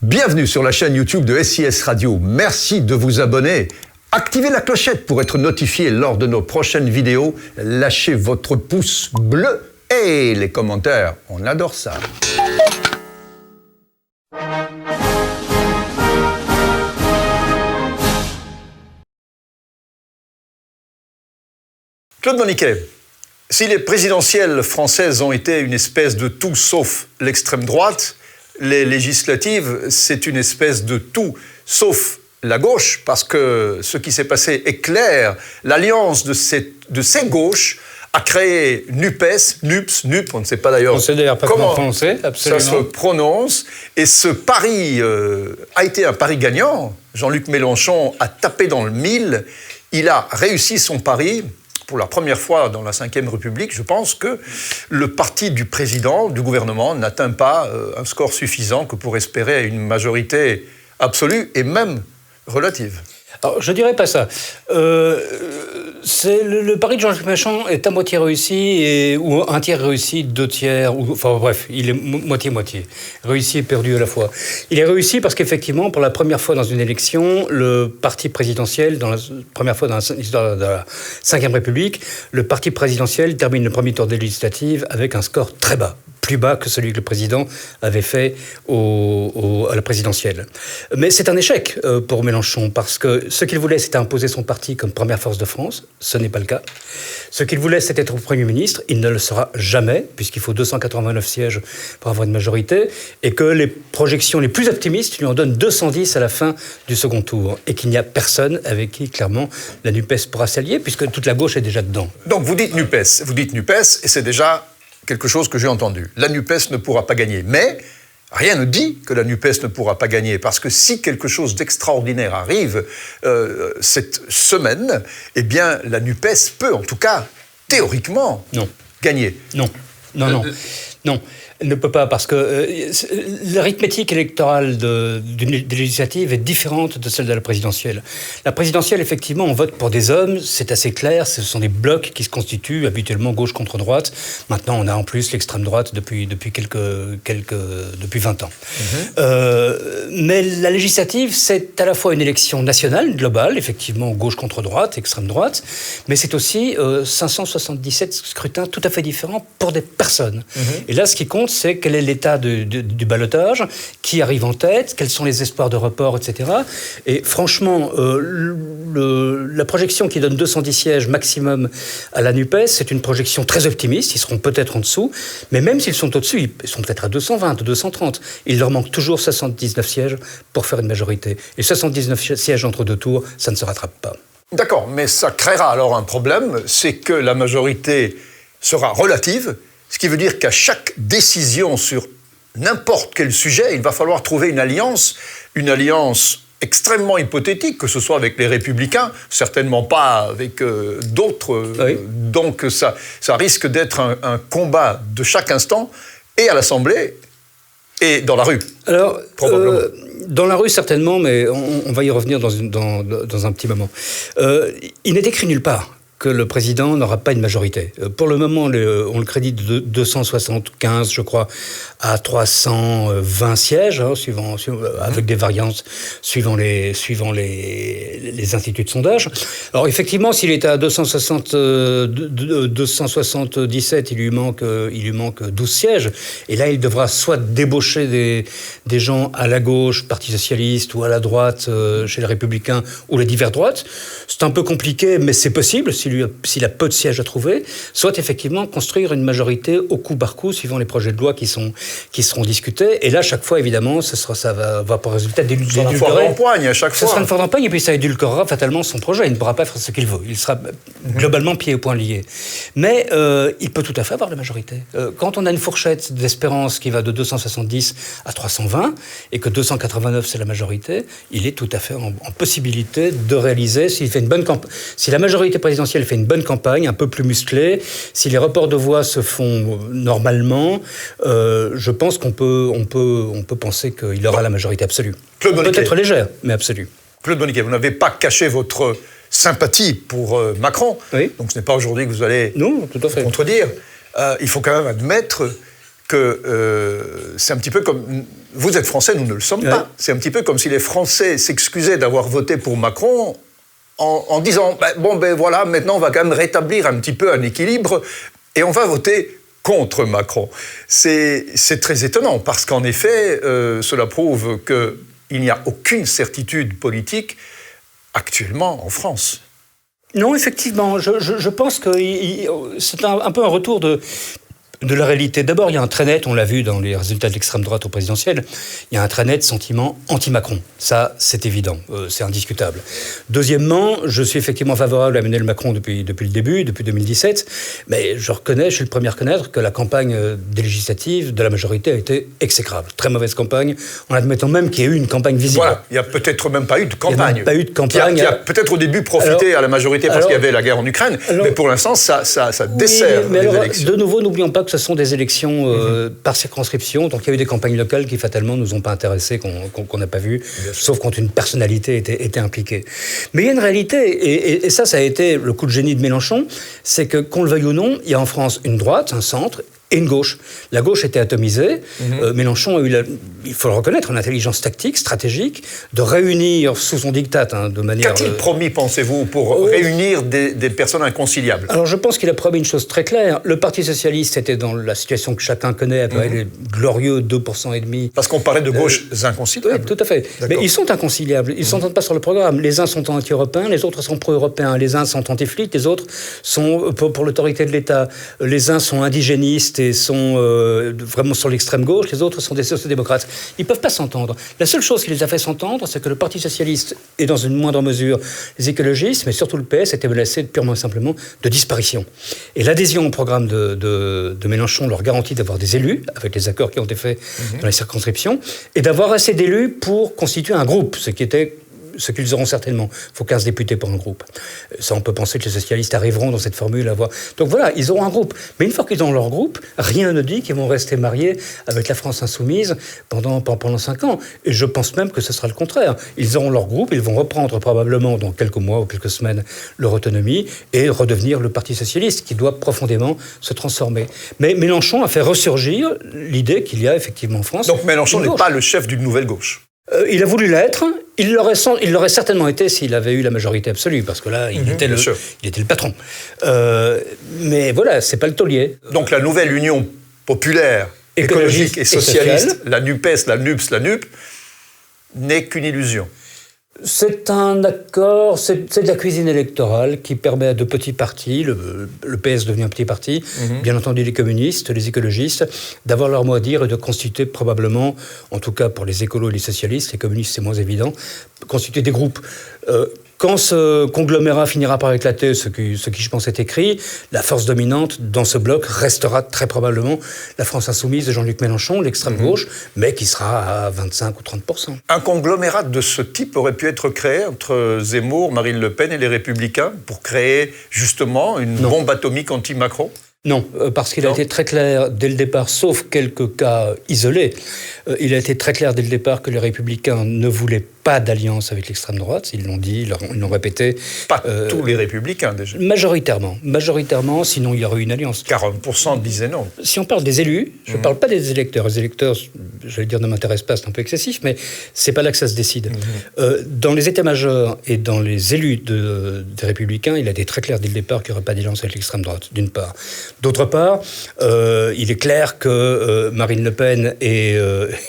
Bienvenue sur la chaîne YouTube de SIS Radio. Merci de vous abonner. Activez la clochette pour être notifié lors de nos prochaines vidéos. Lâchez votre pouce bleu et les commentaires. On adore ça. Claude Moniquet, si les présidentielles françaises ont été une espèce de tout sauf l'extrême droite, les législatives, c'est une espèce de tout sauf la gauche, parce que ce qui s'est passé est clair. L'alliance de ces gauches a créé NUPES, NUP, on ne sait pas d'ailleurs comment prononcer, ça se prononce. Et ce pari a été un pari gagnant. Jean-Luc Mélenchon a tapé dans le mille. Il a réussi son pari. Pour la première fois dans la Ve République, je pense que le parti du président, du gouvernement, n'atteint pas un score suffisant que pour espérer une majorité absolue et même relative. Alors, je dirais pas ça. Le pari de Jean-Luc Mélenchon est à moitié réussi, ou un tiers réussi, deux tiers, enfin bref, il est moitié-moitié. Réussi et perdu à la fois. Il est réussi parce qu'effectivement, pour la première fois dans une élection, le parti présidentiel, première fois dans l'histoire de la Ve République, le parti présidentiel termine le premier tour des législatives avec un score très bas. Plus bas que celui que le président avait fait à la présidentielle. Mais c'est un échec pour Mélenchon, parce que ce qu'il voulait, c'était imposer son parti comme première force de France. Ce n'est pas le cas. Ce qu'il voulait, c'était être Premier ministre. Il ne le sera jamais, puisqu'il faut 289 sièges pour avoir une majorité, et que les projections les plus optimistes lui en donnent 210 à la fin du second tour, et qu'il n'y a personne avec qui, clairement, la NUPES pourra s'allier, puisque toute la gauche est déjà dedans. Donc vous dites NUPES, et c'est déjà quelque chose que j'ai entendu. La NUPES ne pourra pas gagner. Mais rien ne dit que la NUPES ne pourra pas gagner. Parce que si quelque chose d'extraordinaire arrive cette semaine, eh bien, la NUPES peut, en tout cas, théoriquement, gagner. Non, elle ne peut pas, parce que l'arithmétique électorale des législatives est différente de celle de la présidentielle. La présidentielle, effectivement, on vote pour des hommes, c'est assez clair, ce sont des blocs qui se constituent, habituellement gauche contre droite. Maintenant, on a en plus l'extrême droite depuis 20 ans. Mais la législative, c'est à la fois une élection nationale, globale, effectivement, gauche contre droite, extrême droite, mais c'est aussi 577 scrutins tout à fait différents pour des personnes. Et là, ce qui compte, c'est quel est l'état du ballotage, qui arrive en tête, quels sont les espoirs de report, etc. Et franchement, la projection qui donne 210 sièges maximum à la NUPES, c'est une projection très optimiste. Ils seront peut-être en dessous, mais même s'ils sont au-dessus, ils sont peut-être à 220, 230. Il leur manque toujours 79 sièges pour faire une majorité. Et 79 sièges entre deux tours, ça ne se rattrape pas. D'accord, mais ça créera alors un problème, c'est que la majorité sera relative, ce qui veut dire qu'à chaque décision sur n'importe quel sujet, il va falloir trouver une alliance extrêmement hypothétique, que ce soit avec les Républicains, certainement pas avec d'autres. Oui. Donc ça risque d'être un combat de chaque instant, et à l'Assemblée, et dans la rue. Alors, probablement. Dans la rue, certainement, mais on va y revenir dans un petit moment. Il n'est écrit nulle part que le président n'aura pas une majorité. Pour le moment, on le crédite de 275, je crois, à 320 sièges, avec des variances suivant les instituts de sondage. Alors effectivement, s'il était à 277, il lui manque 12 sièges. Et là, il devra soit débaucher des gens à la gauche, Parti socialiste, ou à la droite, chez les Républicains, ou les divers droites. C'est un peu compliqué, mais c'est possible, s'il a peu de sièges à trouver, soit effectivement construire une majorité au coup par coup, suivant les projets de loi qui seront discutés. Et là, chaque fois, évidemment, ça va avoir pour résultat d'édulcorer. Ça sera une foire d'empoigne à chaque fois. Ce sera une foire d'empoigne, et puis ça édulcorera fatalement son projet. Il ne pourra pas faire ce qu'il veut. Il sera globalement pieds et poings liés. Mais il peut tout à fait avoir la majorité. Quand on a une fourchette d'espérance qui va de 270 à 320, et que 289 c'est la majorité, il est tout à fait en possibilité de réaliser, si la majorité présidentielle fait une bonne campagne, un peu plus musclée, si les reports de voix se font normalement, je pense qu'on peut penser qu'il aura la majorité absolue. Peut-être légère, mais absolue. Claude Moniquet, vous n'avez pas caché votre sympathie pour Macron, oui. Donc ce n'est pas aujourd'hui que vous allez tout à fait contredire. Il faut quand même admettre que c'est un petit peu comme... Vous êtes Français, nous ne le sommes pas. C'est un petit peu comme si les Français s'excusaient d'avoir voté pour Macron en disant voilà, maintenant on va quand même rétablir un petit peu un équilibre et on va voter contre Macron. C'est très étonnant parce qu'en effet, cela prouve qu'il n'y a aucune certitude politique actuellement en France. Non, effectivement, je pense que c'est un peu un retour de la réalité. D'abord, il y a un très net, on l'a vu dans les résultats de l'extrême droite au présidentiel, il y a un très net sentiment anti-Macron. Ça, c'est évident, c'est indiscutable. Deuxièmement, je suis effectivement favorable à Emmanuel Macron depuis le début, depuis 2017, mais je suis le premier à reconnaître que la campagne des législatives de la majorité a été exécrable. Très mauvaise campagne, en admettant même qu'il y ait eu une campagne visible. Voilà, il n'y a peut-être même pas eu de campagne. Il n'y a même pas eu de campagne. Qui a peut-être au début profité à la majorité parce qu'il y avait la guerre en Ukraine, mais pour l'instant, ça dessert les élections. De nouveau, n'oublions pas que ce sont des élections par circonscription, donc il y a eu des campagnes locales qui fatalement ne nous ont pas intéressés, qu'on n'a pas vu, sauf quand une personnalité était impliquée. Mais il y a une réalité, et ça a été le coup de génie de Mélenchon, c'est que, qu'on le veuille ou non, il y a en France une droite, un centre, et une gauche. La gauche était atomisée. Mélenchon a eu, il faut le reconnaître, une intelligence tactique, stratégique, de réunir sous son diktat, de manière... Qu'a-t-il promis, pensez-vous, pour réunir des personnes inconciliables? Alors je pense qu'il a promis une chose très claire. Le Parti socialiste était dans la situation que chacun connaît, avec les glorieux 2,5%. Parce qu'on parlait de gauche inconciliable. Oui, tout à fait. Mais ils sont inconciliables. Ils ne s'entendent pas sur le programme. Les uns sont anti-européens, les autres sont pro-européens. Les uns sont anti-flics, les autres sont pour l'autorité de l'État. Les uns sont indigénistes et sont vraiment sur l'extrême gauche, les autres sont des sociodémocrates. Ils ne peuvent pas s'entendre. La seule chose qui les a fait s'entendre, c'est que le Parti socialiste et dans une moindre mesure les écologistes, mais surtout le PS, étaient menacés purement et simplement de disparition. Et l'adhésion au programme de Mélenchon leur garantit d'avoir des élus, avec les accords qui ont été faits dans les circonscriptions, et d'avoir assez d'élus pour constituer un groupe, ce qu'ils auront certainement. Il faut 15 députés pour un groupe. Ça, on peut penser que les socialistes arriveront dans cette formule à avoir... Donc voilà, ils auront un groupe. Mais une fois qu'ils ont leur groupe, rien ne dit qu'ils vont rester mariés avec la France insoumise pendant 5 ans. Et je pense même que ce sera le contraire. Ils auront leur groupe, ils vont reprendre probablement dans quelques mois ou quelques semaines leur autonomie et redevenir le Parti socialiste qui doit profondément se transformer. Mais Mélenchon a fait ressurgir l'idée qu'il y a effectivement en France... Donc Mélenchon n'est pas le chef d'une nouvelle gauche. Il a voulu l'être. Il l'aurait certainement été s'il avait eu la majorité absolue, parce que là, il était le patron. Mais voilà, c'est pas le taulier. Donc la nouvelle union populaire, écologique et socialiste, la NUPES, la NUPS, la NUP, n'est qu'une illusion. C'est un accord, c'est de la cuisine électorale qui permet à de petits partis, le PS devenu un petit parti, bien entendu les communistes, les écologistes, d'avoir leur mot à dire et de constituer probablement, en tout cas pour les écolos et les socialistes, les communistes c'est moins évident, constituer des groupes. Quand ce conglomérat finira par éclater, ce qui je pense est écrit, la force dominante dans ce bloc restera très probablement la France insoumise de Jean-Luc Mélenchon, l'extrême gauche, mais qui sera à 25 ou 30%. Un conglomérat de ce type aurait pu être créé entre Zemmour, Marine Le Pen et les Républicains pour créer justement une bombe atomique anti-Macron ? Non, parce qu'il a été très clair dès le départ, sauf quelques cas isolés, il a été très clair dès le départ que les Républicains ne voulaient pas d'alliance avec l'extrême droite, ils l'ont dit, ils l'ont répété. Pas tous les Républicains déjà. Majoritairement, sinon il y aurait eu une alliance. 40% disaient non. Si on parle des élus, je ne parle pas des électeurs. Les électeurs, j'allais dire, ne m'intéressent pas, c'est un peu excessif, mais c'est pas là que ça se décide. Dans les états-majors et dans les élus des Républicains, il a été très clair dès le départ qu'il n'y aurait pas d'alliance avec l'extrême droite, d'une part. D'autre part, il est clair que Marine Le Pen et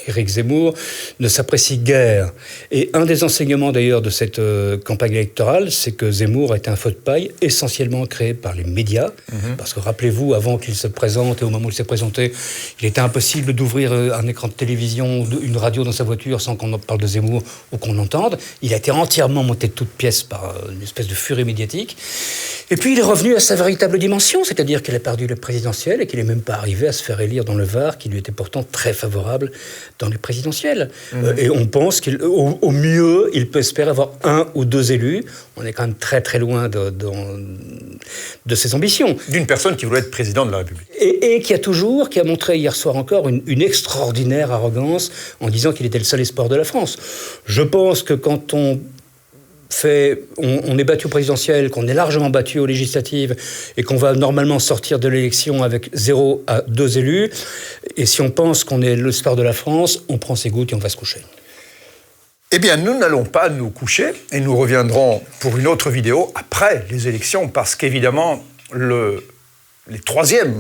Éric Zemmour ne s'apprécient guère. Et un des enseignements d'ailleurs de cette campagne électorale, c'est que Zemmour a été un feu de paille essentiellement créé par les médias. Parce que rappelez-vous, avant qu'il se présente et au moment où il s'est présenté, il était impossible d'ouvrir un écran de télévision, une radio dans sa voiture sans qu'on parle de Zemmour ou qu'on l'entende. Il a été entièrement monté de toutes pièces par une espèce de furie médiatique. Et puis il est revenu à sa véritable dimension, c'est-à-dire qu'il a perdu le présidentiel et qu'il n'est même pas arrivé à se faire élire dans le Var, qui lui était pourtant très favorable dans les présidentielles. Et on pense qu'au mieux, il peut espérer avoir 1 ou 2 élus. On est quand même très très loin de ses ambitions. D'une personne qui voulait être président de la République. Et qui a montré hier soir encore une extraordinaire arrogance en disant qu'il était le seul espoir de la France. Je pense que quand on on est battu au présidentiel, qu'on est largement battu aux législatives et qu'on va normalement sortir de l'élection avec 0 à 2 élus, et si on pense qu'on est le star de la France, on prend ses gouttes et on va se coucher. Eh bien, nous n'allons pas nous coucher et nous reviendrons pour une autre vidéo après les élections, parce qu'évidemment, les troisièmes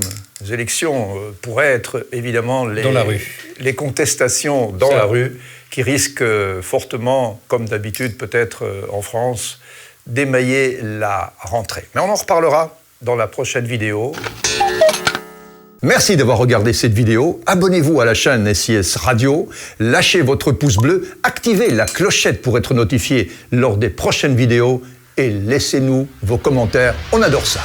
élections pourraient être évidemment les contestations dans la rue qui risquent fortement, comme d'habitude peut-être en France, d'émailler la rentrée. Mais on en reparlera dans la prochaine vidéo. Merci d'avoir regardé cette vidéo. Abonnez-vous à la chaîne SIS Radio, lâchez votre pouce bleu, activez la clochette pour être notifié lors des prochaines vidéos et laissez-nous vos commentaires. On adore ça.